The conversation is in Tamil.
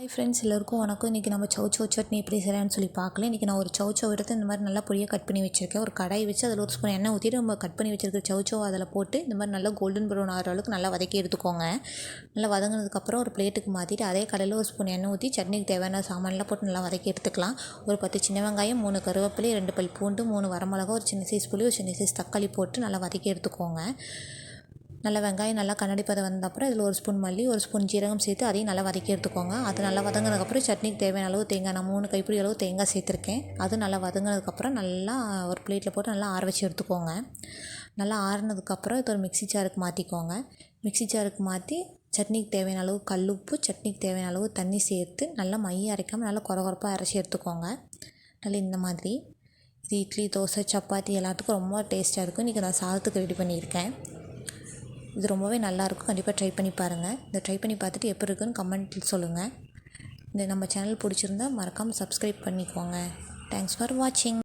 ஹாய் ஃப்ரெண்ட்ஸ், எல்லோருக்கும் வணக்கம். இன்றைக்கி நம்ம சௌ சட்னி எப்படி செய்யலாம்னு சொல்லி பார்க்கலாம். இன்றைக்கி நான் ஒரு சௌ எடுத்து இந்த மாதிரி நல்லா பொடியாக கட் பண்ணி வச்சுருக்கேன். ஒரு கடாய் வச்சு அதில் ஒரு ஸ்பூன் எண்ணெய் ஊற்றிட்டு நம்ம கட் பண்ணி வச்சுருக்க சௌ அதில் போட்டு இந்த மாதிரி நல்லா கோல்டன் ப்ரௌன் ஆகிற அளவுக்கு நல்லா வதக்கி எடுத்துக்கோங்க. நல்லா வதங்கினதுக்கப்புறம் ஒரு பிளேட்டுக்கு மாற்றிட்டு அதே கடையில் ஒரு ஸ்பூன் எண்ணெய் ஊற்றி சட்னிக்கு தேவையான சாமான்லாம் போட்டு நல்லா வதக்கி எடுத்துக்கலாம். ஒரு 10 சின்ன வெங்காயம், 3 கருவேப்பிலை, 2 பல் பூண்டு, 3 வரமிளகா, ஒரு சின்ன சைஸ் புளி, ஒரு சின்ன சைஸ் தக்காளி போட்டு நல்லா வதக்கி எடுத்துக்கோங்க. நல்லா வெங்காயம் நல்லா கண்ணாடி பதம் வந்த அப்புறம் இதில் ஒரு ஸ்பூன் மல்லி, ஒரு ஸ்பூன் ஜீரகம் சேர்த்து அதையும் நல்லா வதக்கி எடுத்துக்கோங்க. அது நல்லா வதங்கினதுக்கப்புறம் சட்னிக்கு தேவையான அளவு தேங்காய், நான் 3 கைப்பிடி அளவு தேங்காய் சேர்த்துருக்கேன். அது நல்லா வதங்கினதுக்கப்புறம் நல்லா ஒரு பிளேட்டில் போட்டு நல்லா ஆற வச்சு எடுத்துக்கோங்க. நல்லா ஆறினதுக்கப்புறம் இது ஒரு மிக்ஸி ஜாருக்கு மாற்றிக்கோங்க. மிக்ஸி ஜாருக்கு மாற்றி சட்னிக்கு தேவையான அளவு கல்லுப்பு, சட்னிக்கு தேவையான அளவு தண்ணி சேர்த்து நல்லா மைய அரைக்காமல் நல்லா கொரகொரப்பாக அரைச்சி எடுத்துக்கோங்க. நல்லா இந்த மாதிரி இது இட்லி, தோசை, சப்பாத்தி எல்லாத்துக்கும் ரொம்ப டேஸ்ட்டாக இருக்கும். இன்றைக்கி நான் சாதத்துக்கு ரெடி பண்ணியிருக்கேன். இது ரொம்பவே நல்லாயிருக்கும். கண்டிப்பாக ட்ரை பண்ணி பாருங்கள். இதை ட்ரை பண்ணி பார்த்துட்டு எப்படி இருக்குன்னு கமெண்ட்டில் சொல்லுங்கள். இந்த நம்ம சேனல் பிடிச்சிருந்தா மறக்காமல் சப்ஸ்கிரைப் பண்ணிக்கோங்க. தேங்க்ஸ் ஃபார் வாட்சிங்.